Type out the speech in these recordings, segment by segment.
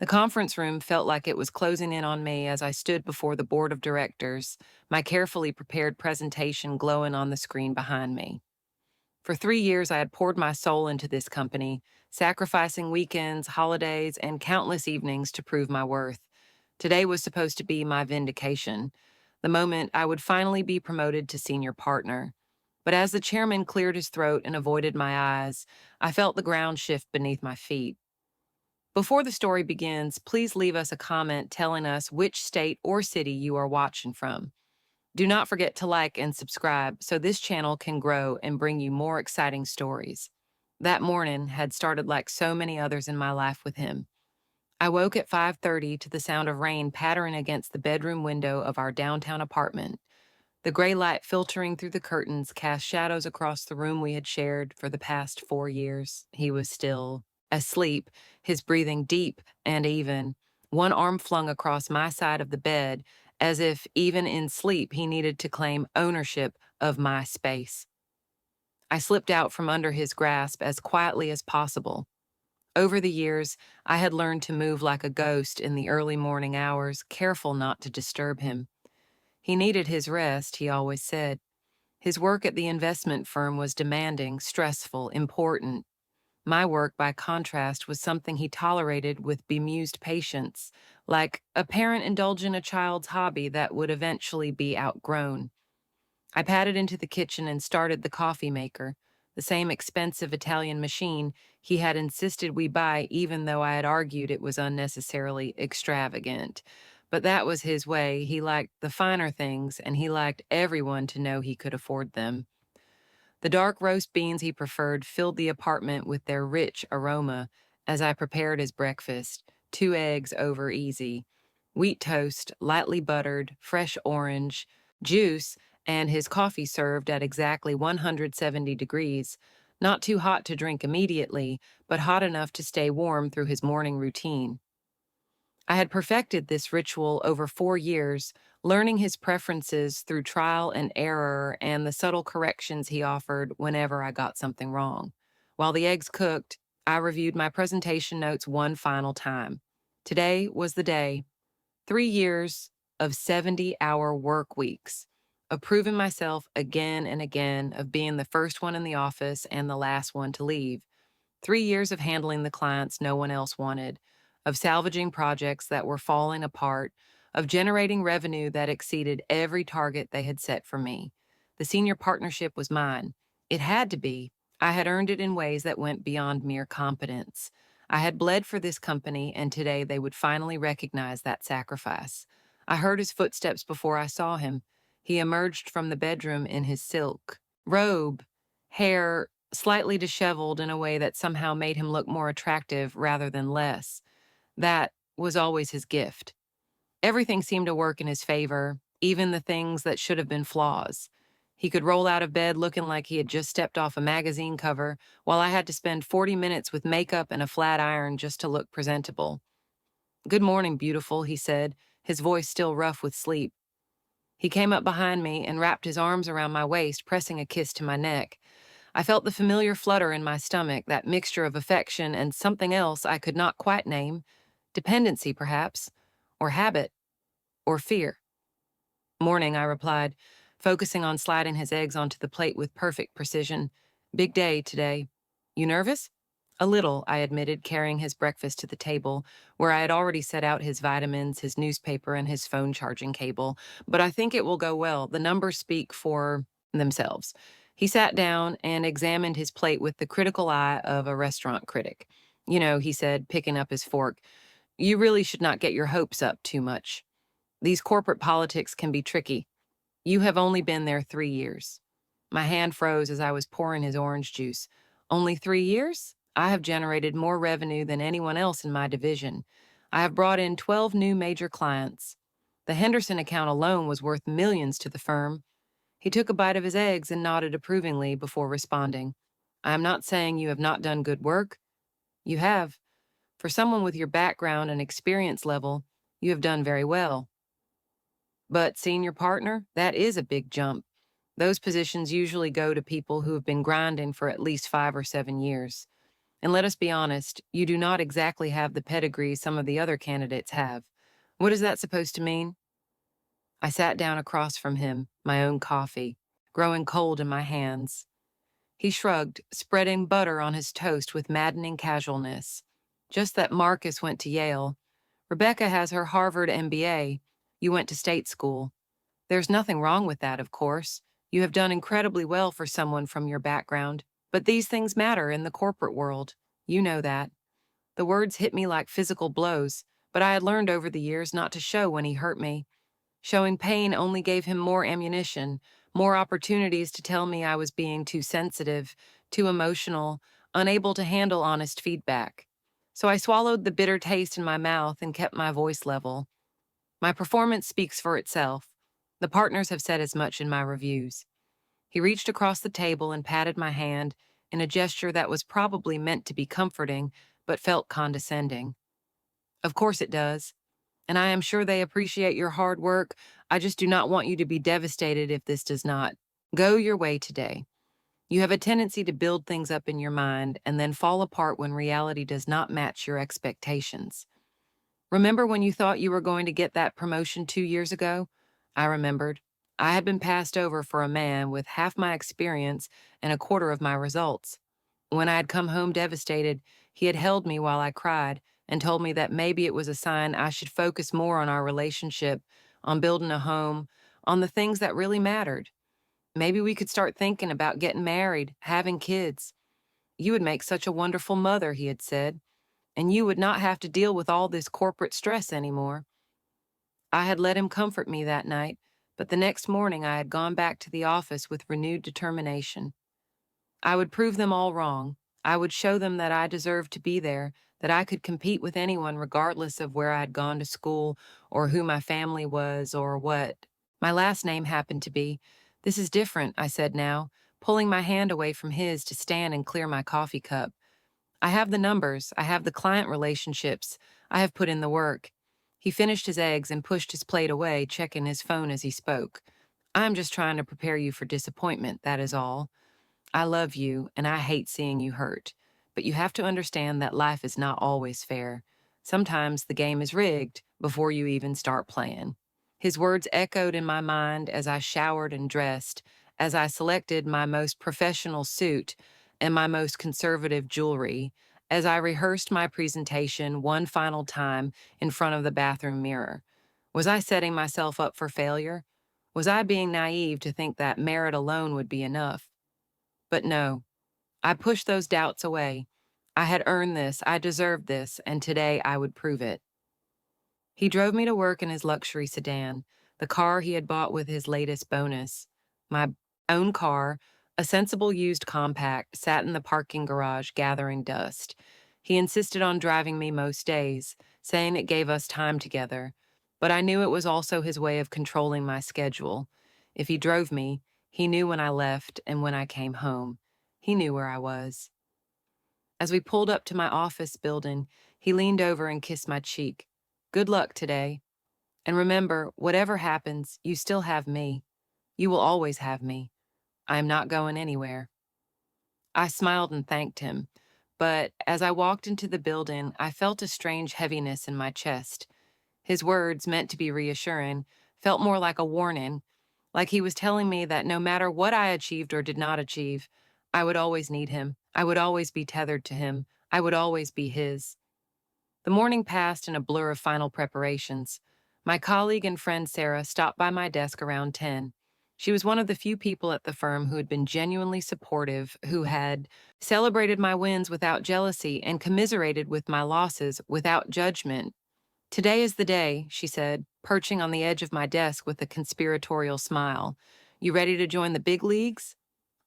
The conference room felt like it was closing in on me as I stood before the board of directors, my carefully prepared presentation glowing on the screen behind me. For 3 years, I had poured my soul into this company, sacrificing weekends, holidays, and countless evenings to prove my worth. Today was supposed to be my vindication, the moment I would finally be promoted to senior partner. But as the chairman cleared his throat and avoided my eyes, I felt the ground shift beneath my feet. Before the story begins, please leave us a comment telling us which state or city you are watching from. Do not forget to like and subscribe so this channel can grow and bring you more exciting stories. That morning had started like so many others in my life with him. I woke at 5:30 to the sound of rain pattering against the bedroom window of our downtown apartment. The gray light filtering through the curtains cast shadows across the room we had shared for the past 4 years. He was still asleep, his breathing deep and even, one arm flung across my side of the bed, as if even in sleep he needed to claim ownership of my space. I slipped out from under his grasp as quietly as possible. Over the years, I had learned to move like a ghost in the early morning hours, careful not to disturb him. He needed his rest, he always said. His work at the investment firm was demanding, stressful, important. My work, by contrast, was something he tolerated with bemused patience, like a parent indulging a child's hobby that would eventually be outgrown. I padded into the kitchen and started the coffee maker, the same expensive Italian machine he had insisted we buy, even though I had argued it was unnecessarily extravagant. But that was his way. He liked the finer things, and he liked everyone to know he could afford them. The dark roast beans he preferred filled the apartment with their rich aroma as I prepared his breakfast: 2 eggs over easy, wheat toast, lightly buttered, fresh orange, juice, and his coffee served at exactly 170 degrees, not too hot to drink immediately, but hot enough to stay warm through his morning routine. I had perfected this ritual over 4 years, learning his preferences through trial and error and the subtle corrections he offered whenever I got something wrong. While the eggs cooked, I reviewed my presentation notes one final time. Today was the day. 3 years of 70-hour work weeks, of proving myself again and again, of being the first one in the office and the last one to leave. 3 years of handling the clients no one else wanted, of salvaging projects that were falling apart, of generating revenue that exceeded every target they had set for me. The senior partnership was mine. It had to be. I had earned it in ways that went beyond mere competence. I had bled for this company, and today they would finally recognize that sacrifice. I heard his footsteps before I saw him. He emerged from the bedroom in his silk robe, hair slightly disheveled in a way that somehow made him look more attractive rather than less. That was always his gift. Everything seemed to work in his favor, even the things that should have been flaws. He could roll out of bed looking like he had just stepped off a magazine cover, while I had to spend 40 minutes with makeup and a flat iron just to look presentable. "Good morning, beautiful," he said, his voice still rough with sleep. He came up behind me and wrapped his arms around my waist, pressing a kiss to my neck. I felt the familiar flutter in my stomach, that mixture of affection and something else I could not quite name. Dependency, perhaps, or habit, or fear. "Morning," I replied, focusing on sliding his eggs onto the plate with perfect precision. "Big day today. You nervous?" "A little," I admitted, carrying his breakfast to the table, where I had already set out his vitamins, his newspaper, and his phone charging cable. "But I think it will go well. The numbers speak for themselves." He sat down and examined his plate with the critical eye of a restaurant critic. "You know," he said, picking up his fork, "you really should not get your hopes up too much. These corporate politics can be tricky. You have only been there 3 years." My hand froze as I was pouring his orange juice. "Only 3 years? I have generated more revenue than anyone else in my division. I have brought in 12 new major clients. The Henderson account alone was worth millions to the firm." He took a bite of his eggs and nodded approvingly before responding. "I am not saying you have not done good work. You have. For someone with your background and experience level, you have done very well. But senior partner, that is a big jump. Those positions usually go to people who have been grinding for at least 5 or 7 years. And let us be honest, you do not exactly have the pedigree some of the other candidates have. What is that supposed to mean? I sat down across from him, my own coffee, growing cold in my hands. He shrugged, spreading butter on his toast with maddening casualness. Just that Marcus went to Yale. Rebecca has her Harvard MBA. You went to state school. There's nothing wrong with that, of course. You have done incredibly well for someone from your background. But these things matter in the corporate world. You know that. The words hit me like physical blows, but I had learned over the years not to show when he hurt me. Showing pain only gave him more ammunition, more opportunities to tell me I was being too sensitive, too emotional, unable to handle honest feedback. So I swallowed the bitter taste in my mouth and kept my voice level. My performance speaks for itself. The partners have said as much in my reviews. He reached across the table and patted my hand in a gesture that was probably meant to be comforting, but felt condescending. Of course it does. And I am sure they appreciate your hard work. I just do not want you to be devastated if this does not go your way today. You have a tendency to build things up in your mind and then fall apart when reality does not match your expectations. Remember when you thought you were going to get that promotion 2 years ago? I remembered. I had been passed over for a man with half my experience and a quarter of my results. When I had come home devastated, he had held me while I cried and told me that maybe it was a sign I should focus more on our relationship, on building a home, on the things that really mattered. Maybe we could start thinking about getting married, having kids. You would make such a wonderful mother, he had said, and you would not have to deal with all this corporate stress anymore. I had let him comfort me that night, but the next morning I had gone back to the office with renewed determination. I would prove them all wrong. I would show them that I deserved to be there, that I could compete with anyone regardless of where I had gone to school or who my family was or what my last name happened to be. This is different, I said now, pulling my hand away from his to stand and clear my coffee cup. I have the numbers, I have the client relationships, I have put in the work. He finished his eggs and pushed his plate away, checking his phone as he spoke. I'm just trying to prepare you for disappointment, that is all. I love you, and I hate seeing you hurt. But you have to understand that life is not always fair. Sometimes the game is rigged before you even start playing. His words echoed in my mind as I showered and dressed, as I selected my most professional suit and my most conservative jewelry, as I rehearsed my presentation one final time in front of the bathroom mirror. Was I setting myself up for failure? Was I being naive to think that merit alone would be enough? But no, I pushed those doubts away. I had earned this, I deserved this, and today I would prove it. He drove me to work in his luxury sedan, the car he had bought with his latest bonus. My own car, a sensible used compact, sat in the parking garage gathering dust. He insisted on driving me most days, saying it gave us time together. But I knew it was also his way of controlling my schedule. If he drove me, he knew when I left and when I came home. He knew where I was. As we pulled up to my office building, he leaned over and kissed my cheek. Good luck today. And remember, whatever happens, you still have me. You will always have me. I am not going anywhere. I smiled and thanked him, but as I walked into the building, I felt a strange heaviness in my chest. His words, meant to be reassuring, felt more like a warning, like he was telling me that no matter what I achieved or did not achieve, I would always need him. I would always be tethered to him. I would always be his. The morning passed in a blur of final preparations. My colleague and friend Sarah stopped by my desk around 10. She was one of the few people at the firm who had been genuinely supportive, who had celebrated my wins without jealousy and commiserated with my losses without judgment. Today is the day, she said, perching on the edge of my desk with a conspiratorial smile. You ready to join the big leagues?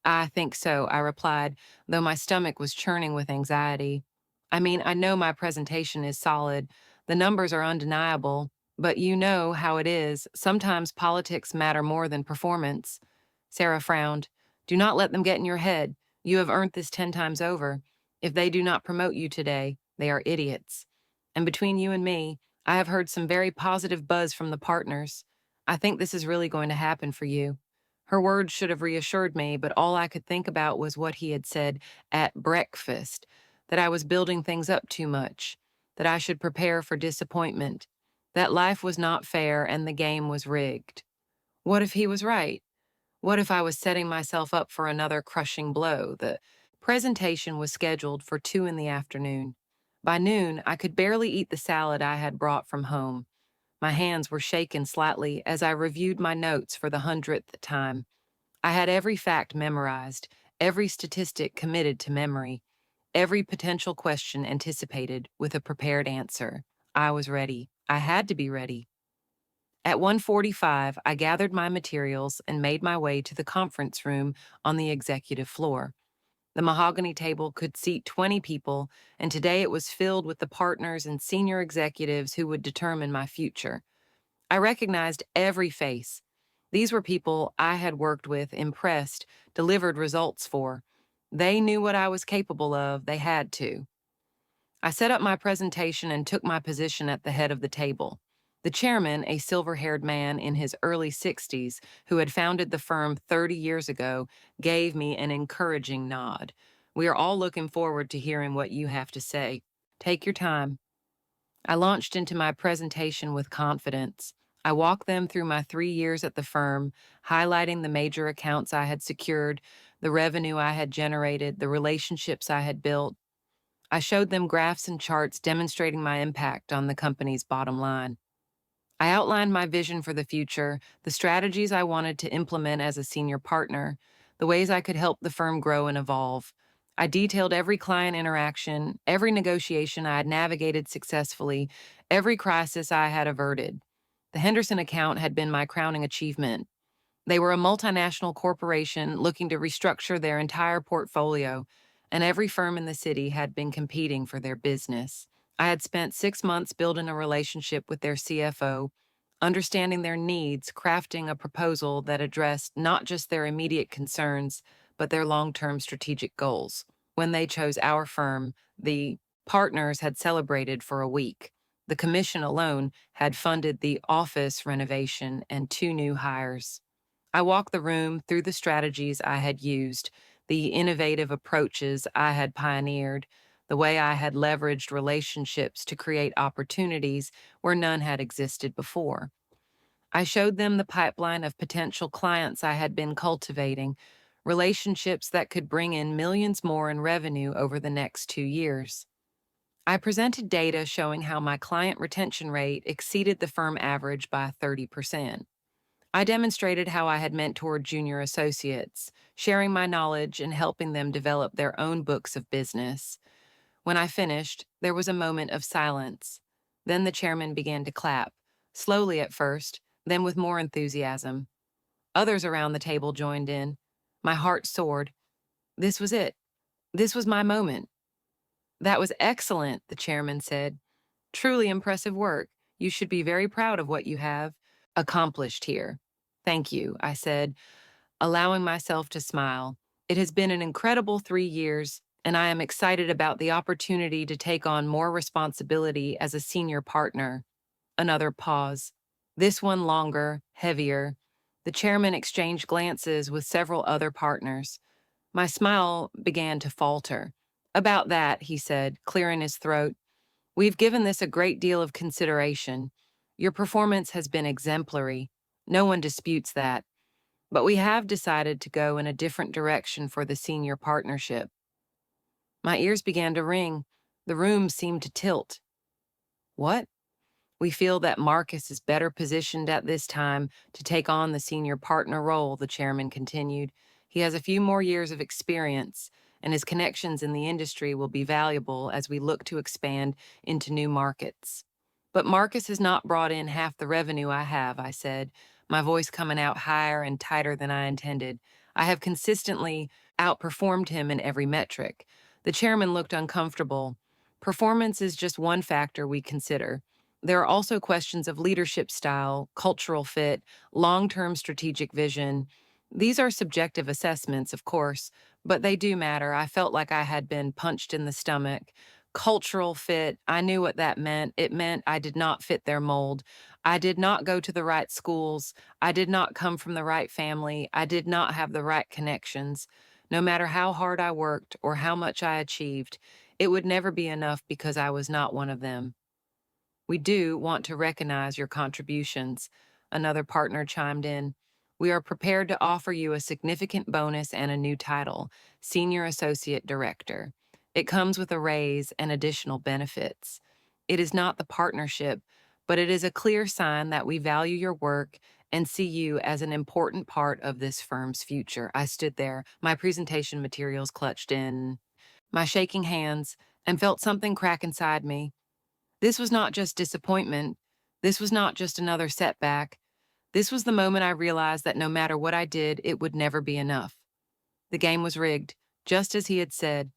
I think so, I replied, though my stomach was churning with anxiety. I mean, I know my presentation is solid. The numbers are undeniable, but you know how it is. Sometimes politics matter more than performance. Sarah frowned. Do not let them get in your head. You have earned this 10 times over. If they do not promote you today, they are idiots. And between you and me, I have heard some very positive buzz from the partners. I think this is really going to happen for you. Her words should have reassured me, but all I could think about was what he had said at breakfast, that I was building things up too much, that I should prepare for disappointment, that life was not fair and the game was rigged. What if he was right? What if I was setting myself up for another crushing blow? The presentation was scheduled for 2 in the afternoon. By noon, I could barely eat the salad I had brought from home. My hands were shaken slightly as I reviewed my notes for the 100th time. I had every fact memorized, every statistic committed to memory, every potential question anticipated with a prepared answer. I was ready. I had to be ready. At 1:45, I gathered my materials and made my way to the conference room on the executive floor. The mahogany table could seat 20 people, and today it was filled with the partners and senior executives who would determine my future. I recognized every face. These were people I had worked with, impressed, delivered results for. They knew what I was capable of, they had to. I set up my presentation and took my position at the head of the table. The chairman, a silver-haired man in his early 60s who had founded the firm 30 years ago, gave me an encouraging nod. We are all looking forward to hearing what you have to say. Take your time. I launched into my presentation with confidence. I walked them through my 3 years at the firm, highlighting the major accounts I had secured, the revenue I had generated, the relationships I had built. I showed them graphs and charts demonstrating my impact on the company's bottom line. I outlined my vision for the future, the strategies I wanted to implement as a senior partner, the ways I could help the firm grow and evolve. I detailed every client interaction, every negotiation I had navigated successfully, every crisis I had averted. The Henderson account had been my crowning achievement. They were a multinational corporation looking to restructure their entire portfolio, and every firm in the city had been competing for their business. I had spent 6 months building a relationship with their CFO, understanding their needs, crafting a proposal that addressed not just their immediate concerns, but their long-term strategic goals. When they chose our firm, the partners had celebrated for a week. The commission alone had funded the office renovation and 2 new hires. I walked the room through the strategies I had used, the innovative approaches I had pioneered, the way I had leveraged relationships to create opportunities where none had existed before. I showed them the pipeline of potential clients I had been cultivating, relationships that could bring in millions more in revenue over the next 2 years. I presented data showing how my client retention rate exceeded the firm average by 30%. I demonstrated how I had mentored junior associates, sharing my knowledge and helping them develop their own books of business. When I finished, there was a moment of silence. Then the chairman began to clap, slowly at first, then with more enthusiasm. Others around the table joined in. My heart soared. This was it. This was my moment. That was excellent, the chairman said. Truly impressive work. You should be very proud of what you have accomplished here. Thank you, I said, allowing myself to smile. It has been an incredible 3 years, and I am excited about the opportunity to take on more responsibility as a senior partner. Another pause. This one longer, heavier. The chairman exchanged glances with several other partners. My smile began to falter. About that, he said, clearing his throat. We've given this a great deal of consideration. Your performance has been exemplary. No one disputes that. But we have decided to go in a different direction for the senior partnership. My ears began to ring. The room seemed to tilt. What? We feel that Marcus is better positioned at this time to take on the senior partner role, the chairman continued. He has a few more years of experience, and his connections in the industry will be valuable as we look to expand into new markets. But Marcus has not brought in half the revenue I have, I said, my voice coming out higher and tighter than I intended. I have consistently outperformed him in every metric. The chairman looked uncomfortable. Performance is just one factor we consider. There are also questions of leadership style, cultural fit, long-term strategic vision. These are subjective assessments, of course, but they do matter. I felt like I had been punched in the stomach. Cultural fit, I knew what that meant. It meant I did not fit their mold. I did not go to the right schools. I did not come from the right family. I did not have the right connections. No matter how hard I worked or how much I achieved, It would never be enough because I was not one of them. We do want to recognize your contributions, another partner chimed in. We are prepared to offer you a significant bonus and a new title, Senior Associate Director. It comes with a raise and additional benefits. It is not the partnership, but it is a clear sign that we value your work and see you as an important part of this firm's future. I stood there, my presentation materials clutched in my shaking hands, and felt something crack inside me. This was not just disappointment. This was not just another setback. This was the moment I realized that no matter what I did, it would never be enough. The game was rigged, just as he had said.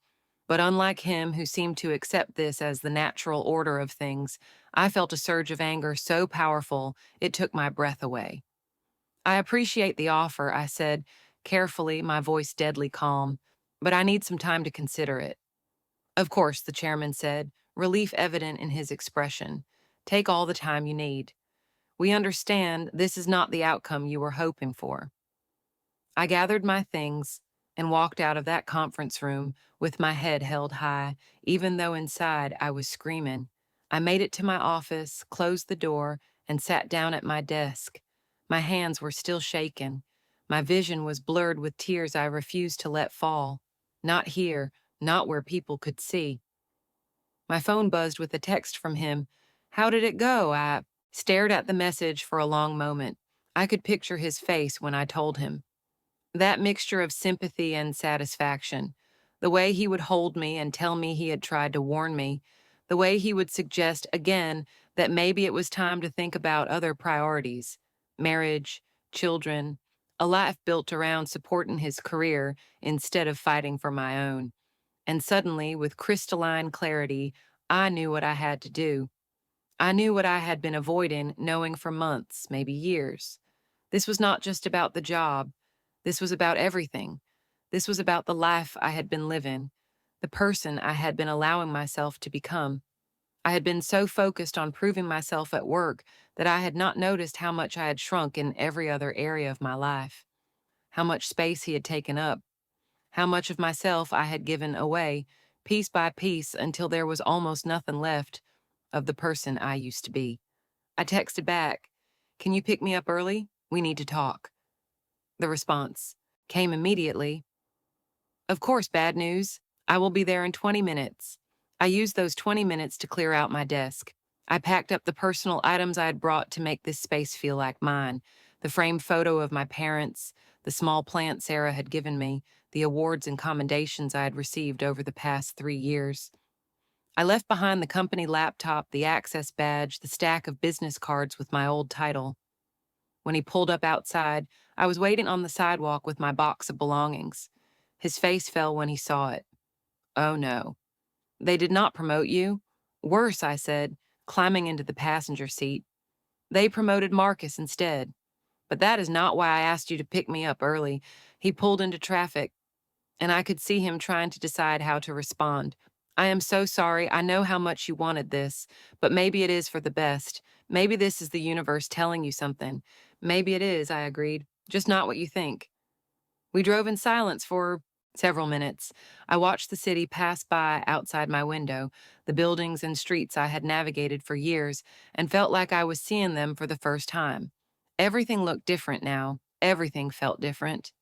But unlike him, who seemed to accept this as the natural order of things, I felt a surge of anger so powerful it took my breath away. I appreciate the offer, I said, carefully, my voice deadly calm, but I need some time to consider it. Of course, the chairman said, relief evident in his expression. Take all the time you need. We understand this is not the outcome you were hoping for. I gathered my things and walked out of that conference room with my head held high, even though inside I was screaming. I made it to my office, closed the door, and sat down at my desk. My hands were still shaking. My vision was blurred with tears I refused to let fall. Not here, not where people could see. My phone buzzed with a text from him. How did it go? I stared at the message for a long moment. I could picture his face when I told him. That mixture of sympathy and satisfaction. The way he would hold me and tell me he had tried to warn me. The way he would suggest again that maybe it was time to think about other priorities. Marriage, children, a life built around supporting his career instead of fighting for my own. And suddenly, with crystalline clarity, I knew what I had to do. I knew what I had been avoiding, knowing for months, maybe years. This was not just about the job. This was about everything. This was about the life I had been living, the person I had been allowing myself to become. I had been so focused on proving myself at work that I had not noticed how much I had shrunk in every other area of my life, how much space he had taken up, how much of myself I had given away, piece by piece, until there was almost nothing left of the person I used to be. I texted back, "Can you pick me up early? We need to talk." The response came immediately. "Of course, bad news. I will be there in 20 minutes." I used those 20 minutes to clear out my desk. I packed up the personal items I had brought to make this space feel like mine. The framed photo of my parents, the small plant Sarah had given me, the awards and commendations I had received over the past 3 years. I left behind the company laptop, the access badge, the stack of business cards with my old title. When he pulled up outside, I was waiting on the sidewalk with my box of belongings. His face fell when he saw it. "Oh no. They did not promote you?" "Worse," I said, climbing into the passenger seat. "They promoted Marcus instead. But that is not why I asked you to pick me up early." He pulled into traffic, and I could see him trying to decide how to respond. "I am so sorry. I know how much you wanted this, but maybe it is for the best. Maybe this is the universe telling you something." "Maybe it is," I agreed. "Just not what you think." We drove in silence for several minutes. I watched the city pass by outside my window, the buildings and streets I had navigated for years, and felt like I was seeing them for the first time. Everything looked different now. Everything felt different.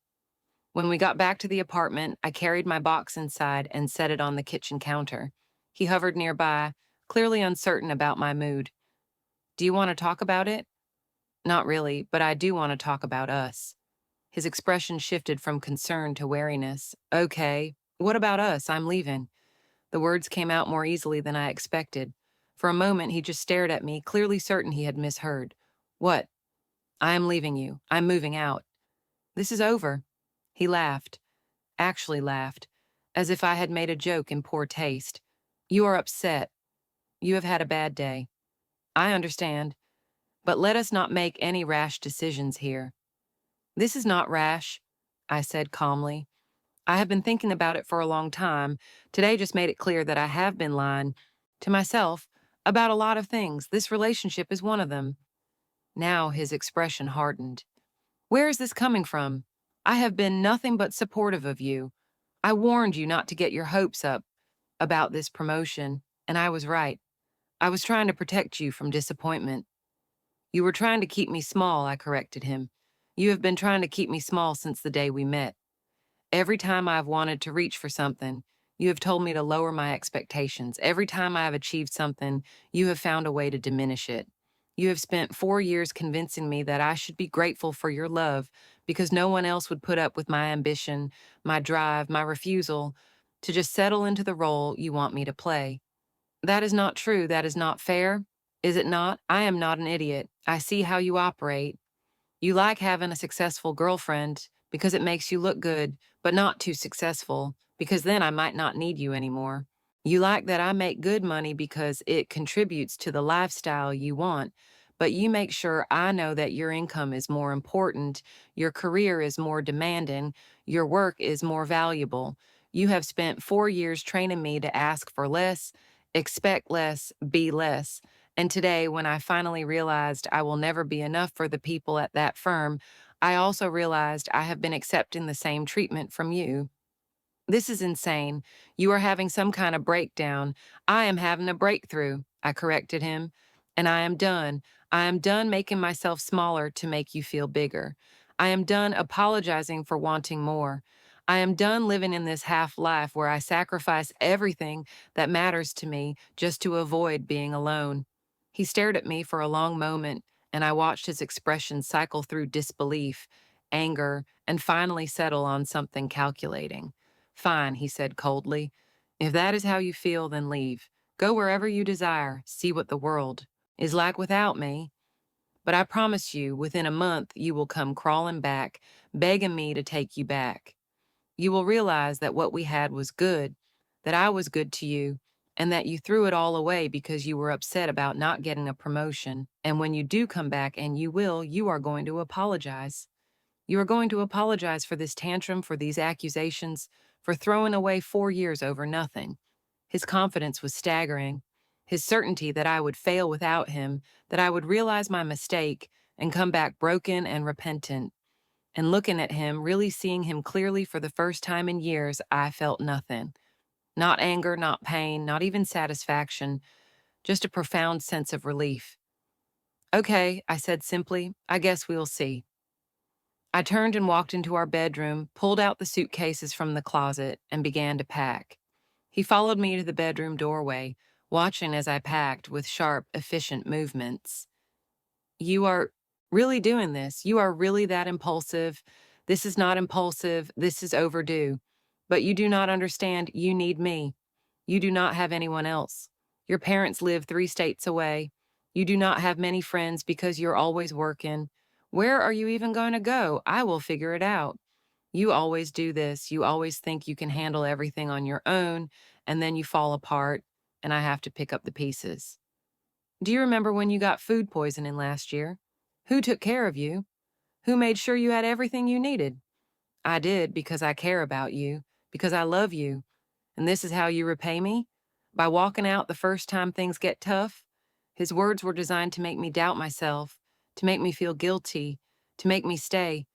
When we got back to the apartment, I carried my box inside and set it on the kitchen counter. He hovered nearby, clearly uncertain about my mood. "Do you want to talk about it?" "Not really, but I do want to talk about us." His expression shifted from concern to wariness. "Okay, what about us? I'm leaving." The words came out more easily than I expected. For a moment, he just stared at me, clearly certain he had misheard. "What?" "I am leaving you. I'm moving out." "This is over." He laughed, actually laughed, as if I had made a joke in poor taste. "You are upset. You have had a bad day. I understand. But let us not make any rash decisions here." "This is not rash," I said calmly. "I have been thinking about it for a long time. Today just made it clear that I have been lying to myself about a lot of things. This relationship is one of them." Now his expression hardened. "Where is this coming from? I have been nothing but supportive of you. I warned you not to get your hopes up. about this promotion, and I was right. I was trying to protect you from disappointment. You were trying to keep me small, I corrected him. You have been trying to keep me small since the day we met. Every time I've wanted to reach for something, you have told me to lower my expectations. Every time I have achieved something, you have found a way to diminish it. You have spent 4 years convincing me that I should be grateful for your love because no one else would put up with my ambition, my drive, my refusal to just settle into the role you want me to play. That is not true. That is not fair. Is it not? I am not an idiot. I see how you operate. You like having a successful girlfriend because it makes you look good, but not too successful, because then I might not need you anymore. You like that I make good money because it contributes to the lifestyle you want, but you make sure I know that your income is more important, your career is more demanding, your work is more valuable. You have spent 4 years training me to ask for less, expect less, be less. And today, when I finally realized I will never be enough for the people at that firm, I also realized I have been accepting the same treatment from you. This is insane. You are having some kind of breakdown. I am having a breakthrough, I corrected him. And I am done. I am done making myself smaller to make you feel bigger. I am done apologizing for wanting more. I am done living in this half life where I sacrifice everything that matters to me just to avoid being alone. He stared at me for a long moment, and I watched his expression cycle through disbelief, anger, and finally settle on something calculating. Fine, he said coldly. If that is how you feel, then leave. Go wherever you desire, see what the world is like without me. But I promise you, within a month, you will come crawling back, begging me to take you back. You will realize that what we had was good, that I was good to you, and that you threw it all away because you were upset about not getting a promotion. And when you do come back, and you will, you are going to apologize. You are going to apologize for this tantrum, for these accusations, for throwing away 4 years over nothing. His confidence was staggering. His certainty that I would fail without him, that I would realize my mistake and come back broken and repentant. And looking at him, really seeing him clearly for the first time in years, I felt nothing. Not anger, not pain, not even satisfaction, just a profound sense of relief. Okay, I said simply, I guess we'll see. I turned and walked into our bedroom, pulled out the suitcases from the closet, and began to pack. He followed me to the bedroom doorway, watching as I packed with sharp, efficient movements. You are really doing this. You are really that impulsive. This is not impulsive. This is overdue. But you do not understand. You need me. You do not have anyone else. Your parents live 3 states away. You do not have many friends because you're always working. Where are you even going to go? I will figure it out. You always do this. You always think you can handle everything on your own, and then you fall apart, and I have to pick up the pieces. Do you remember when you got food poisoning last year? Who took care of you? Who made sure you had everything you needed? I did because I care about you, because I love you. And this is how you repay me? By walking out the first time things get tough? His words were designed to make me doubt myself, to make me feel guilty, to make me stay.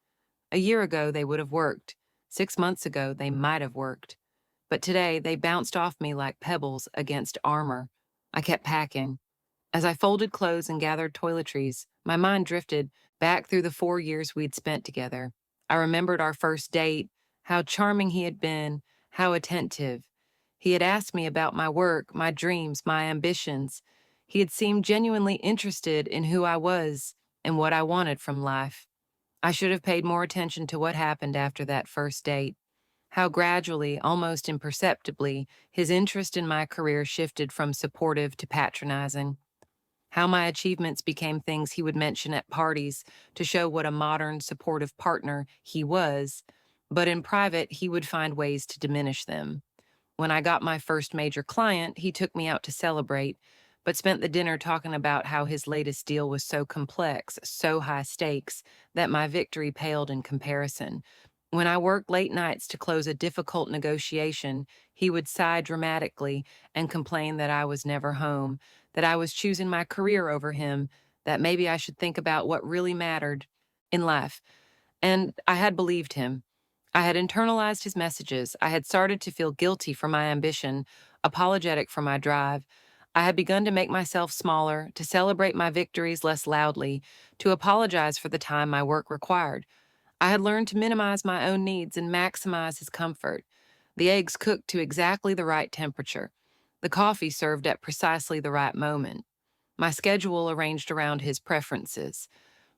A year ago, they would have worked. 6 months ago, they might have worked. But today, they bounced off me like pebbles against armor. I kept packing. As I folded clothes and gathered toiletries, my mind drifted back through the 4 years we'd spent together. I remembered our first date, how charming he had been, how attentive. He had asked me about my work, my dreams, my ambitions. He had seemed genuinely interested in who I was and what I wanted from life. I should have paid more attention to what happened after that first date. How gradually, almost imperceptibly, his interest in my career shifted from supportive to patronizing. How my achievements became things he would mention at parties to show what a modern, supportive partner he was, but in private, he would find ways to diminish them. When I got my first major client, he took me out to celebrate, but spent the dinner talking about how his latest deal was so complex, so high stakes, that my victory paled in comparison. When I worked late nights to close a difficult negotiation, he would sigh dramatically and complain that I was never home, that I was choosing my career over him, that maybe I should think about what really mattered in life. And I had believed him. I had internalized his messages. I had started to feel guilty for my ambition, apologetic for my drive. I had begun to make myself smaller, to celebrate my victories less loudly, to apologize for the time my work required. I had learned to minimize my own needs and maximize his comfort. The eggs cooked to exactly the right temperature. The coffee served at precisely the right moment. My schedule arranged around his preferences.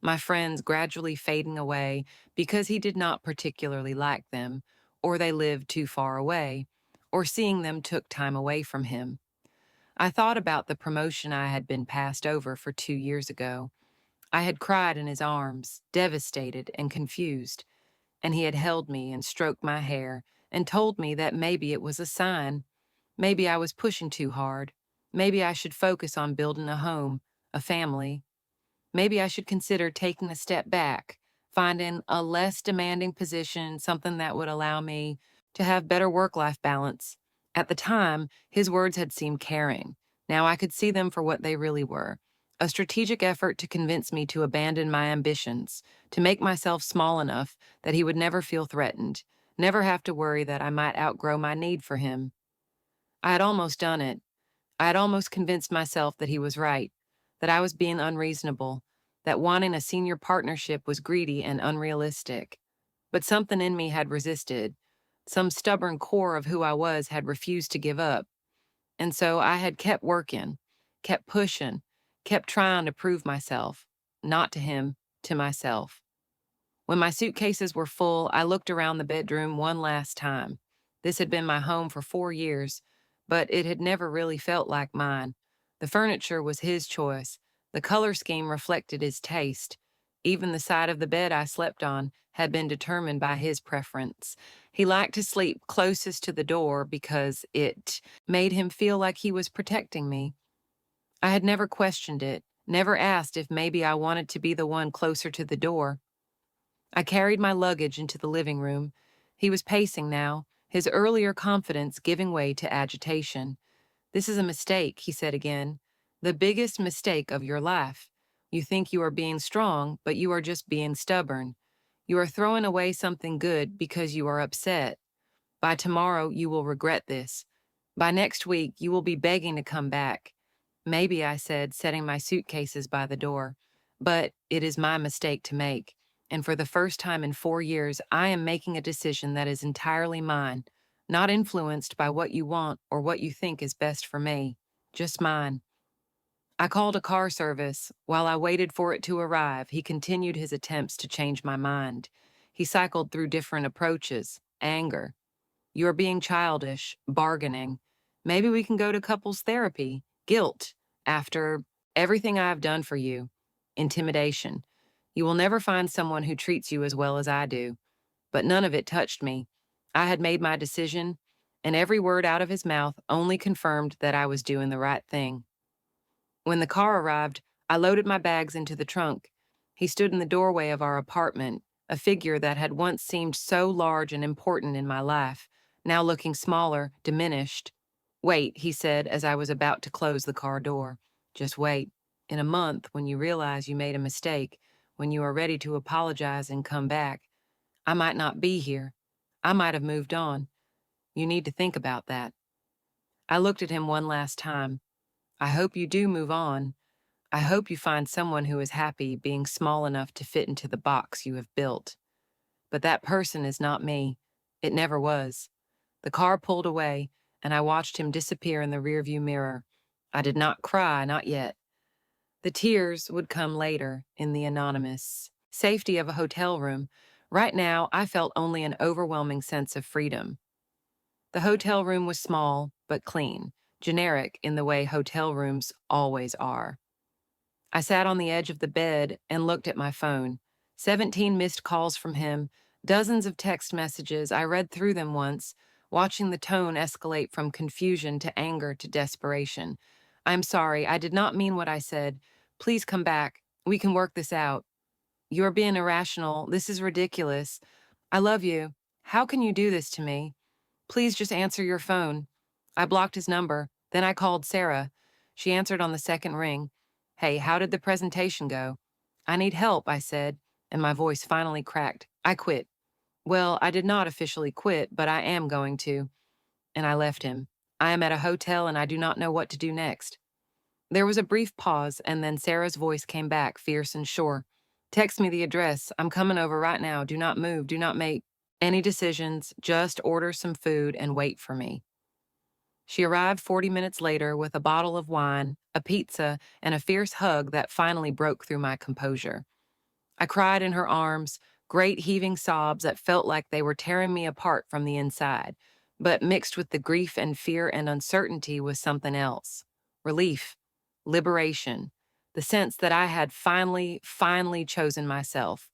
My friends gradually fading away because he did not particularly like them, or they lived too far away, or seeing them took time away from him. I thought about the promotion I had been passed over for 2 years ago. I had cried in his arms, devastated and confused, and he had held me and stroked my hair and told me that maybe it was a sign. Maybe I was pushing too hard. Maybe I should focus on building a home, a family. Maybe I should consider taking a step back, finding a less demanding position, something that would allow me to have better work-life balance. At the time, his words had seemed caring. Now I could see them for what they really were. A strategic effort to convince me to abandon my ambitions, to make myself small enough that he would never feel threatened, never have to worry that I might outgrow my need for him. I had almost done it. I had almost convinced myself that he was right, that I was being unreasonable, that wanting a senior partnership was greedy and unrealistic. But something in me had resisted. Some stubborn core of who I was had refused to give up. And so I had kept working, kept pushing, kept trying to prove myself, not to him, to myself. When my suitcases were full, I looked around the bedroom one last time. This had been my home for 4 years, but it had never really felt like mine. The furniture was his choice. The color scheme reflected his taste. Even the side of the bed I slept on had been determined by his preference. He liked to sleep closest to the door because it made him feel like he was protecting me. I had never questioned it, never asked if maybe I wanted to be the one closer to the door. I carried my luggage into the living room. He was pacing now, his earlier confidence giving way to agitation. "This is a mistake," he said again. "The biggest mistake of your life. You think you are being strong, but you are just being stubborn. You are throwing away something good because you are upset. By tomorrow, you will regret this. By next week, you will be begging to come back." "Maybe," I said, setting my suitcases by the door. "But it is my mistake to make. And for the first time in 4 years, I am making a decision that is entirely mine, not influenced by what you want or what you think is best for me, just mine." I called a car service. While I waited for it to arrive, he continued his attempts to change my mind. He cycled through different approaches, anger. "You are being childish, bargaining. Maybe we can go to couples therapy, guilt, after everything I have done for you, intimidation. You will never find someone who treats you as well as I do." But none of it touched me. I had made my decision, and every word out of his mouth only confirmed that I was doing the right thing. When the car arrived, I loaded my bags into the trunk. He stood in the doorway of our apartment, a figure that had once seemed so large and important in my life, now looking smaller, diminished. "Wait," he said as I was about to close the car door. "Just wait. In a month, when you realize you made a mistake, when you are ready to apologize and come back, I might not be here. I might have moved on. You need to think about that." I looked at him one last time. "I hope you do move on. I hope you find someone who is happy being small enough to fit into the box you have built. But that person is not me. It never was." The car pulled away, and I watched him disappear in the rearview mirror. I did not cry, not yet. The tears would come later, in the anonymous safety of a hotel room. Right now, I felt only an overwhelming sense of freedom. The hotel room was small, but clean, generic in the way hotel rooms always are. I sat on the edge of the bed and looked at my phone. 17 missed calls from him, dozens of text messages. I read through them once, watching the tone escalate from confusion to anger to desperation. "I'm sorry, I did not mean what I said. Please come back. We can work this out. You are being irrational. This is ridiculous. I love you. How can you do this to me? Please just answer your phone." I blocked his number. Then I called Sarah. She answered on the second ring. "Hey, how did the presentation go?" "I need help," I said, and my voice finally cracked. "I quit." Well, I did not officially quit, but I am going to. And I left him. I am at a hotel and I do not know what to do next. There was a brief pause, and then Sarah's voice came back, fierce and sure. Text me the address. I'm coming over right now. Do not move. Do not make any decisions. Just order some food and wait for me. She arrived 40 minutes later with a bottle of wine, a pizza, and a fierce hug that finally broke through my composure. I cried in her arms, great heaving sobs that felt like they were tearing me apart from the inside. But mixed with the grief and fear and uncertainty was something else: relief, liberation, the sense that I had finally chosen myself.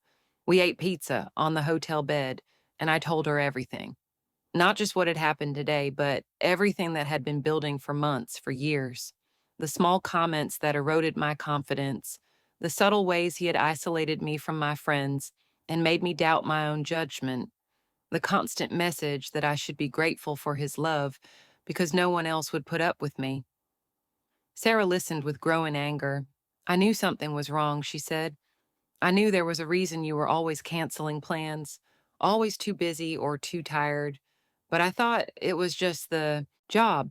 We ate pizza on the hotel bed, and I told her everything. Not just what had happened today, but everything that had been building for months, for years. The small comments that eroded my confidence, the subtle ways he had isolated me from my friends and made me doubt my own judgment, the constant message that I should be grateful for his love because no one else would put up with me. Sarah listened with growing anger. I knew something was wrong, she said. I knew there was a reason you were always canceling plans, always too busy or too tired. But I thought it was just the job.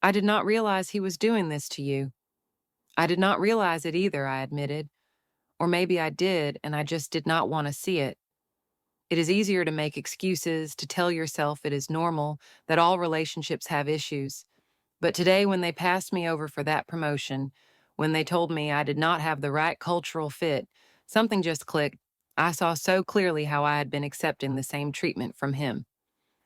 I did not realize he was doing this to you. I did not realize it either, I admitted. Or maybe I did, and I just did not want to see it. It is easier to make excuses, to tell yourself it is normal, that all relationships have issues. But today, when they passed me over for that promotion, when they told me I did not have the right cultural fit, something just clicked. I saw so clearly how I had been accepting the same treatment from him,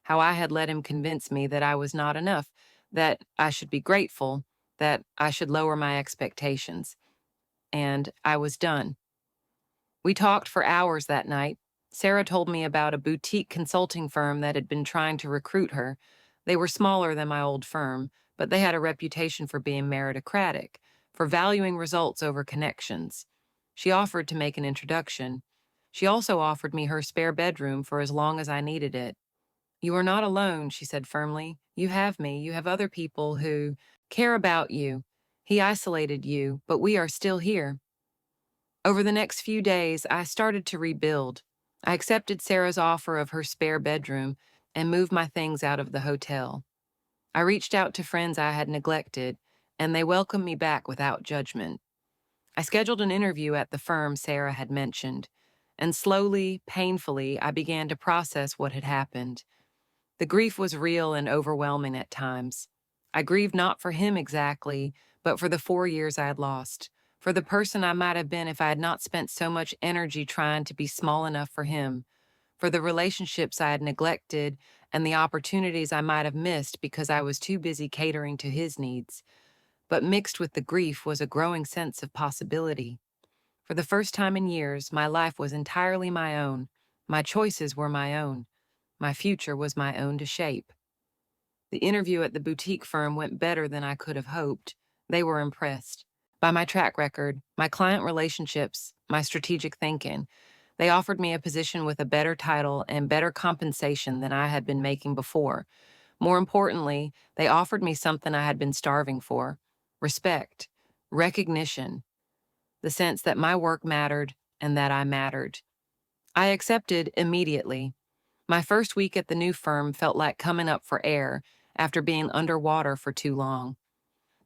how I had let him convince me that I was not enough, that I should be grateful, that I should lower my expectations. And I was done. We talked for hours that night. Sarah told me about a boutique consulting firm that had been trying to recruit her. They were smaller than my old firm, but they had a reputation for being meritocratic, for valuing results over connections. She offered to make an introduction. She also offered me her spare bedroom for as long as I needed it. You are not alone, she said firmly. You have me. You have other people who care about you. He isolated you, but we are still here. Over the next few days, I started to rebuild. I accepted Sarah's offer of her spare bedroom and moved my things out of the hotel. I reached out to friends I had neglected, and they welcomed me back without judgment. I scheduled an interview at the firm Sarah had mentioned, and slowly, painfully, I began to process what had happened. The grief was real and overwhelming at times. I grieved not for him exactly, but for the 4 years I had lost, for the person I might have been if I had not spent so much energy trying to be small enough for him, for the relationships I had neglected and the opportunities I might have missed because I was too busy catering to his needs. But mixed with the grief was a growing sense of possibility. For the first time in years, my life was entirely my own. My choices were my own. My future was my own to shape. The interview at the boutique firm went better than I could have hoped. They were impressed by my track record, my client relationships, my strategic thinking. They offered me a position with a better title and better compensation than I had been making before. More importantly, they offered me something I had been starving for: respect, recognition, the sense that my work mattered and that I mattered. I accepted immediately. My first week at the new firm felt like coming up for air after being underwater for too long.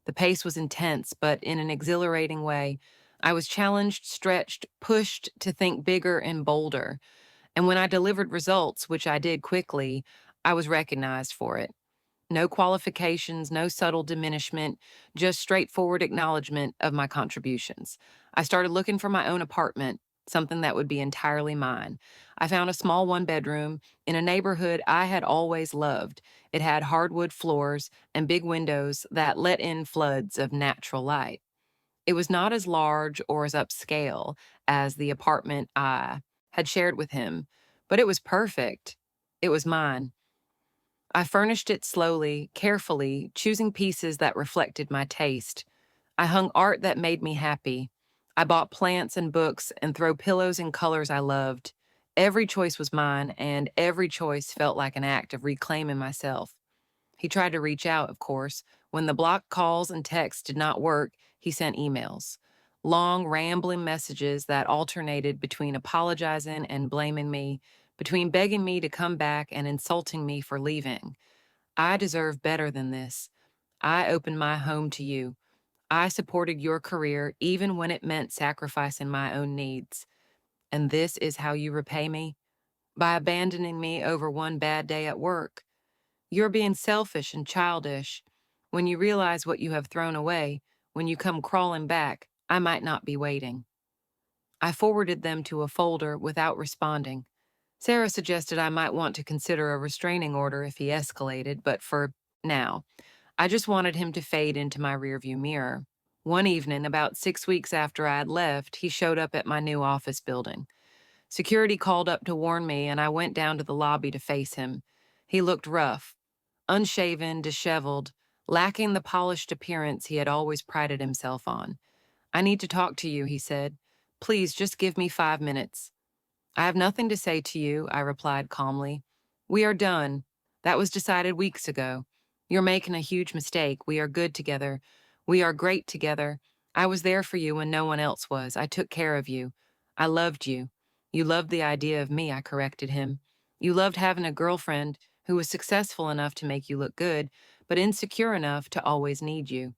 The pace was intense, but in an exhilarating way. I was challenged, stretched, pushed to think bigger and bolder. And when I delivered results, which I did quickly, I was recognized for it. No qualifications, no subtle diminishment, just straightforward acknowledgement of my contributions. I started looking for my own apartment, something that would be entirely mine. I found a small one-bedroom in a neighborhood I had always loved. It had hardwood floors and big windows that let in floods of natural light. It was not as large or as upscale as the apartment I had shared with him, but it was perfect. It was mine. I furnished it slowly, carefully, choosing pieces that reflected my taste. I hung art that made me happy. I bought plants and books and throw pillows in colors I loved. Every choice was mine, and every choice felt like an act of reclaiming myself. He tried to reach out, of course. When the blocked calls and texts did not work, he sent emails. Long, rambling messages that alternated between apologizing and blaming me, between begging me to come back and insulting me for leaving. I deserve better than this. I opened my home to you. I supported your career even when it meant sacrificing my own needs. And this is how you repay me? By abandoning me over one bad day at work. You're being selfish and childish. When you realize what you have thrown away, when you come crawling back, I might not be waiting. I forwarded them to a folder without responding. Sarah suggested I might want to consider a restraining order if he escalated, but for now, I just wanted him to fade into my rearview mirror. One evening, about 6 weeks after I had left, he showed up at my new office building. Security called up to warn me, and I went down to the lobby to face him. He looked rough, unshaven, disheveled, lacking the polished appearance he had always prided himself on. I need to talk to you, he said. Please, just give me 5 minutes. I have nothing to say to you, I replied calmly. We are done. That was decided weeks ago. You're making a huge mistake. We are good together. We are great together. I was there for you when no one else was. I took care of you. I loved you. You loved the idea of me, I corrected him. You loved having a girlfriend who was successful enough to make you look good, but insecure enough to always need you.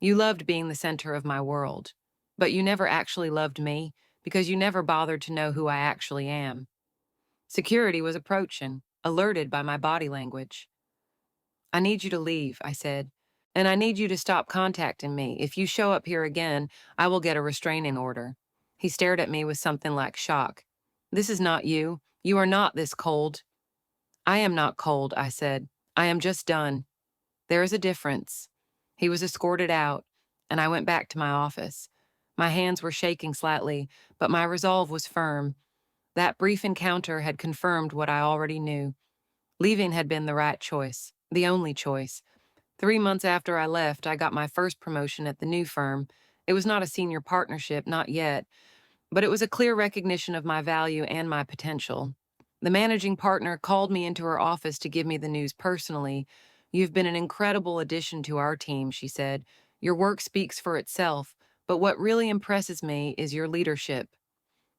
You loved being the center of my world. But you never actually loved me because you never bothered to know who I actually am. Security was approaching, alerted by my body language. I need you to leave, I said, and I need you to stop contacting me. If you show up here again, I will get a restraining order. He stared at me with something like shock. This is not you. You are not this cold. I am not cold, I said. I am just done. There is a difference. He was escorted out, and I went back to my office. My hands were shaking slightly, but my resolve was firm. That brief encounter had confirmed what I already knew. Leaving had been the right choice, the only choice. 3 months after I left, I got my first promotion at the new firm. It was not a senior partnership, not yet, but it was a clear recognition of my value and my potential. The managing partner called me into her office to give me the news personally. You've been an incredible addition to our team, she said. Your work speaks for itself, but what really impresses me is your leadership.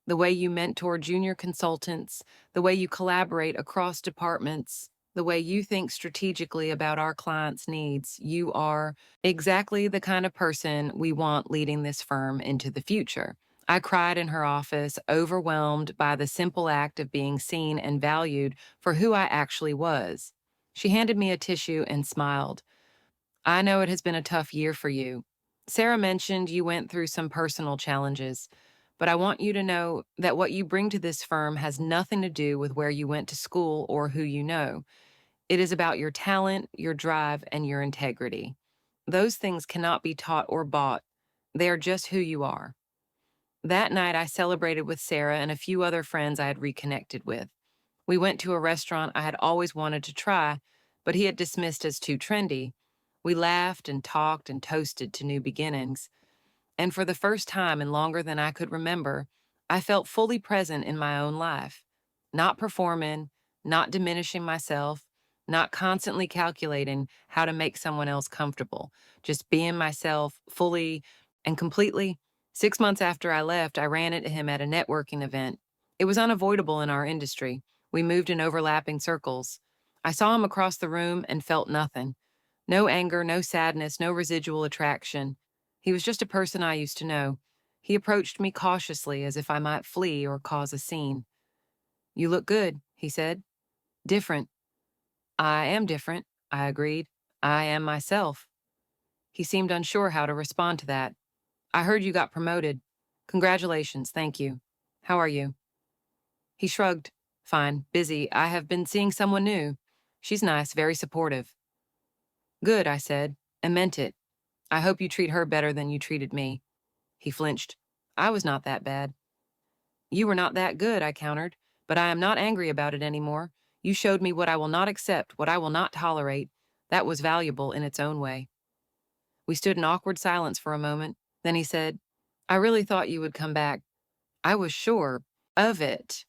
The way you mentor junior consultants, the way you collaborate across departments, the way you think strategically about our clients' needs. You are exactly the kind of person we want leading this firm into the future. I cried in her office, overwhelmed by the simple act of being seen and valued for who I actually was. She handed me a tissue and smiled. I know it has been a tough year for you. Sarah mentioned you went through some personal challenges, but I want you to know that what you bring to this firm has nothing to do with where you went to school or who you know. It is about your talent, your drive, and your integrity. Those things cannot be taught or bought. They are just who you are. That night, I celebrated with Sarah and a few other friends I had reconnected with. We went to a restaurant I had always wanted to try, but he had dismissed as too trendy. We laughed and talked and toasted to new beginnings. And for the first time in longer than I could remember, I felt fully present in my own life, not performing, not diminishing myself, not constantly calculating how to make someone else comfortable, just being myself fully and completely. 6 months after I left, I ran into him at a networking event. It was unavoidable in our industry. We moved in overlapping circles. I saw him across the room and felt nothing. No anger, no sadness, no residual attraction. He was just a person I used to know. He approached me cautiously as if I might flee or cause a scene. You look good, he said. Different. I am different, I agreed. I am myself. He seemed unsure how to respond to that. I heard you got promoted. Congratulations, thank you. How are you? He shrugged. Fine, busy. I have been seeing someone new. She's nice, very supportive. Good, I said, and meant it. I hope you treat her better than you treated me. He flinched. I was not that bad. You were not that good, I countered, but I am not angry about it anymore. You showed me what I will not accept, what I will not tolerate. That was valuable in its own way. We stood in awkward silence for a moment. Then he said, I really thought you would come back. I was sure of it.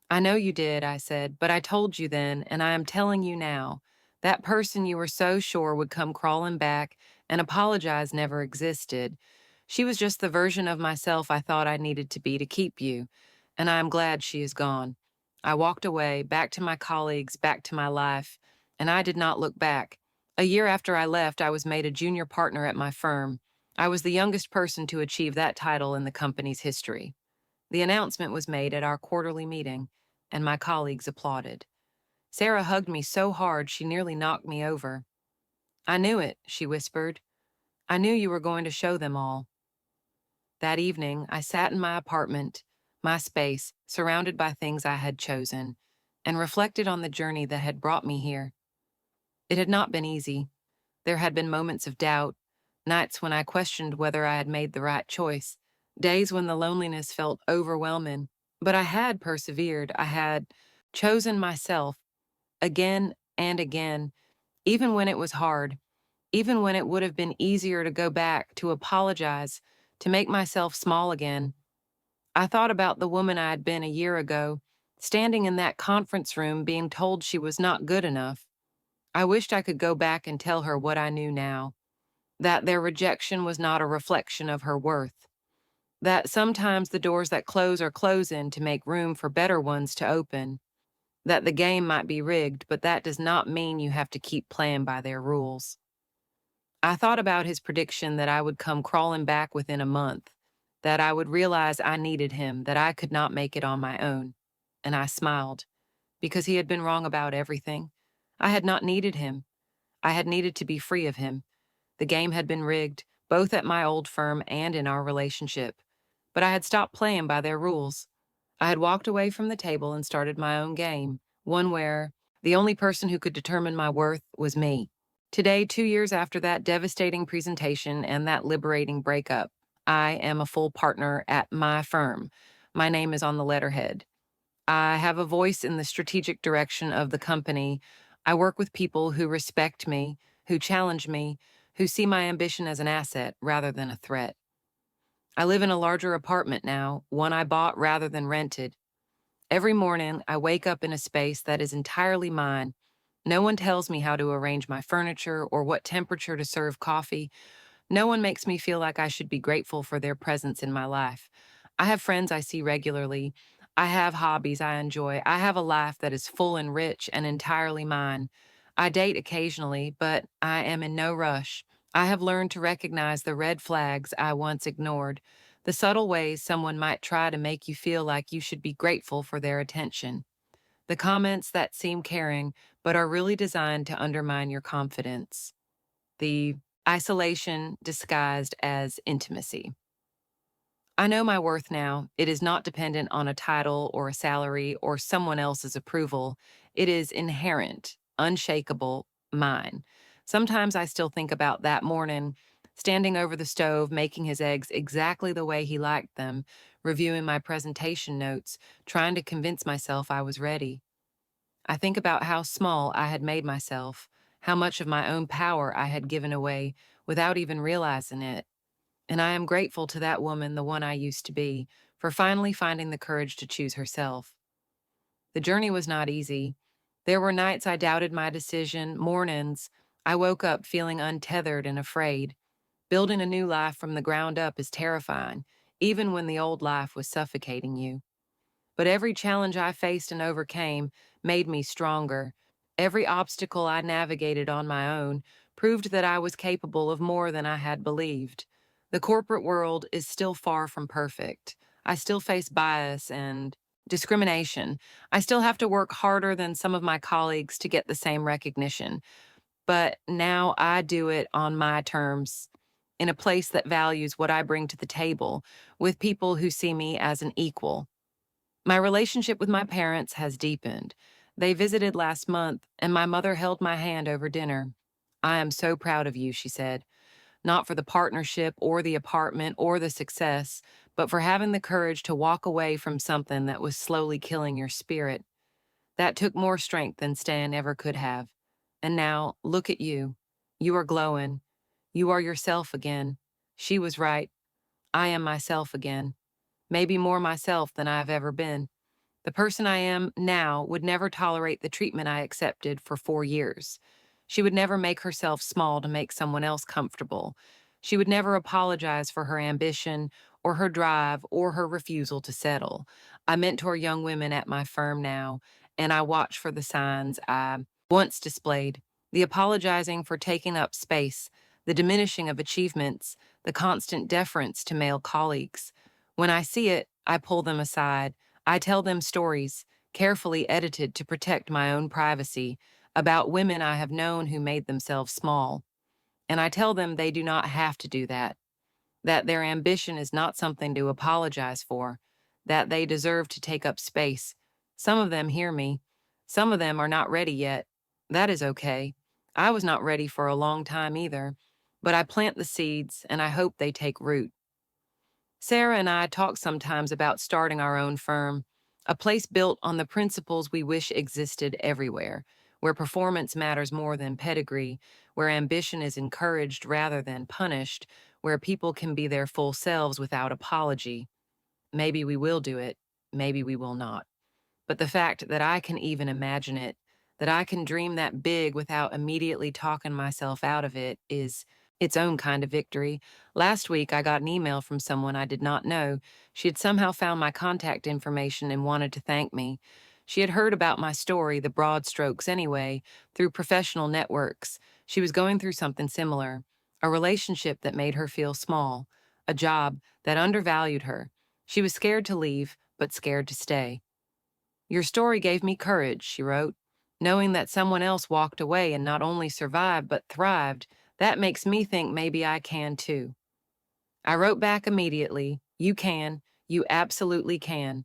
I know you did, I said, but I told you then, and I am telling you now. That person you were so sure would come crawling back and apologize never existed. She was just the version of myself I thought I needed to be to keep you, and I am glad she is gone. I walked away, back to my colleagues, back to my life, and I did not look back. A year after I left, I was made a junior partner at my firm. I was the youngest person to achieve that title in the company's history. The announcement was made at our quarterly meeting, and my colleagues applauded. Sarah hugged me so hard she nearly knocked me over. I knew it, she whispered. I knew you were going to show them all. That evening, I sat in my apartment, my space, surrounded by things I had chosen, and reflected on the journey that had brought me here. It had not been easy. There had been moments of doubt, nights when I questioned whether I had made the right choice, days when the loneliness felt overwhelming. But I had persevered. I had chosen myself again and again, even when it was hard, even when it would have been easier to go back, to apologize, to make myself small again. I thought about the woman I had been a year ago, standing in that conference room being told she was not good enough. I wished I could go back and tell her what I knew now, that their rejection was not a reflection of her worth, that sometimes the doors that close are closing to make room for better ones to open, that the game might be rigged, but that does not mean you have to keep playing by their rules. I thought about his prediction that I would come crawling back within a month, that I would realize I needed him, that I could not make it on my own. And I smiled, because he had been wrong about everything. I had not needed him. I had needed to be free of him. The game had been rigged, both at my old firm and in our relationship. But I had stopped playing by their rules. I had walked away from the table and started my own game, one where the only person who could determine my worth was me. Today, 2 years after that devastating presentation and that liberating breakup, I am a full partner at my firm. My name is on the letterhead. I have a voice in the strategic direction of the company. I work with people who respect me, who challenge me, who see my ambition as an asset rather than a threat. I live in a larger apartment now, one I bought rather than rented. Every morning, I wake up in a space that is entirely mine. No one tells me how to arrange my furniture or what temperature to serve coffee. No one makes me feel like I should be grateful for their presence in my life. I have friends I see regularly. I have hobbies I enjoy. I have a life that is full and rich and entirely mine. I date occasionally, but I am in no rush. I have learned to recognize the red flags I once ignored, the subtle ways someone might try to make you feel like you should be grateful for their attention, the comments that seem caring but are really designed to undermine your confidence, the isolation disguised as intimacy. I know my worth now. It is not dependent on a title or a salary or someone else's approval. It is inherent, unshakable, mine. Sometimes I still think about that morning, standing over the stove, making his eggs exactly the way he liked them, reviewing my presentation notes, trying to convince myself I was ready. I think about how small I had made myself, how much of my own power I had given away without even realizing it. And I am grateful to that woman, the one I used to be, for finally finding the courage to choose herself. The journey was not easy. There were nights I doubted my decision, mornings I woke up feeling untethered and afraid. Building a new life from the ground up is terrifying, even when the old life was suffocating you. But every challenge I faced and overcame made me stronger. Every obstacle I navigated on my own proved that I was capable of more than I had believed. The corporate world is still far from perfect. I still face bias and discrimination. I still have to work harder than some of my colleagues to get the same recognition. But now I do it on my terms, in a place that values what I bring to the table, with people who see me as an equal. My relationship with my parents has deepened. They visited last month, and my mother held my hand over dinner. I am so proud of you, she said, not for the partnership or the apartment or the success, but for having the courage to walk away from something that was slowly killing your spirit. That took more strength than Stan ever could have. And now, look at you. You are glowing. You are yourself again. She was right. I am myself again. Maybe more myself than I've ever been. The person I am now would never tolerate the treatment I accepted for 4 years. She would never make herself small to make someone else comfortable. She would never apologize for her ambition or her drive, or her refusal to settle. I mentor young women at my firm now, and I watch for the signs I once displayed: the apologizing for taking up space, the diminishing of achievements, the constant deference to male colleagues. When I see it, I pull them aside. I tell them stories, carefully edited to protect my own privacy, about women I have known who made themselves small. And I tell them they do not have to do that their ambition is not something to apologize for, that they deserve to take up space. Some of them hear me. Some of them are not ready yet. That is okay. I was not ready for a long time either, but I plant the seeds and I hope they take root. Sarah and I talk sometimes about starting our own firm, a place built on the principles we wish existed everywhere, where performance matters more than pedigree, where ambition is encouraged rather than punished, where people can be their full selves without apology. Maybe we will do it, maybe we will not. But the fact that I can even imagine it, that I can dream that big without immediately talking myself out of it, is its own kind of victory. Last week, I got an email from someone I did not know. She had somehow found my contact information and wanted to thank me. She had heard about my story, the broad strokes anyway, through professional networks. She was going through something similar: a relationship that made her feel small, a job that undervalued her. She was scared to leave, but scared to stay. "Your story gave me courage," she wrote. "Knowing that someone else walked away and not only survived but thrived, that makes me think maybe I can too." I wrote back immediately, "You can. You absolutely can.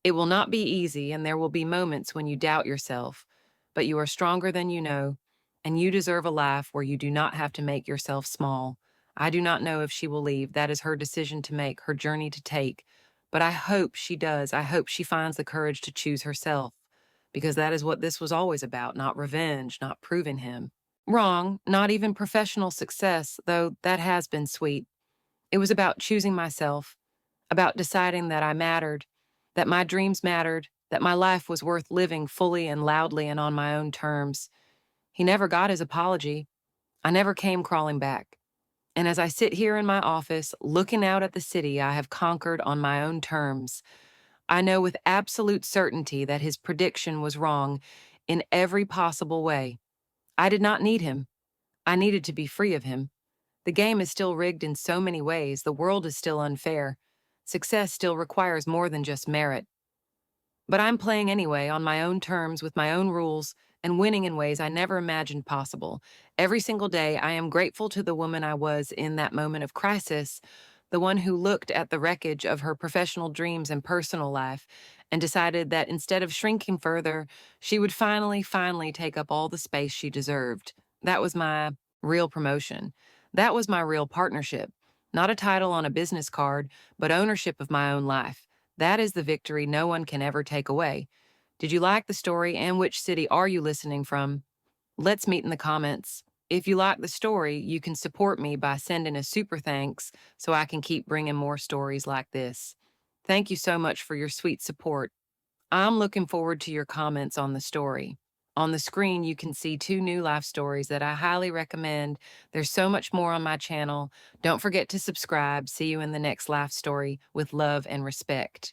It will not be easy, and there will be moments when you doubt yourself, but you are stronger than you know, and you deserve a life where you do not have to make yourself small. I do not know if she will leave. That is her decision to make, her journey to take. But I hope she does. I hope she finds the courage to choose herself, because that is what this was always about: not revenge, not proving him wrong, not even professional success, though that has been sweet. It was about choosing myself, about deciding that I mattered, that my dreams mattered, that my life was worth living fully and loudly and on my own terms. He never got his apology. I never came crawling back. And as I sit here in my office, looking out at the city I have conquered on my own terms, I know with absolute certainty that his prediction was wrong in every possible way. I did not need him. I needed to be free of him. The game is still rigged in so many ways. The world is still unfair. Success still requires more than just merit. But I'm playing anyway, on my own terms, with my own rules, and winning in ways I never imagined possible. Every single day, I am grateful to the woman I was in that moment of crisis, the one who looked at the wreckage of her professional dreams and personal life and decided that instead of shrinking further, she would finally take up all the space she deserved. That was my real promotion. That was my real partnership. Not a title on a business card, but ownership of my own life. That is the victory no one can ever take away. Did you like the story, and which city are you listening from? Let's meet in the comments. If you like the story, you can support me by sending a super thanks so I can keep bringing more stories like this. Thank you so much for your sweet support. I'm looking forward to your comments on the story. On the screen, you can see two new life stories that I highly recommend. There's so much more on my channel. Don't forget to subscribe. See you in the next life story with love and respect.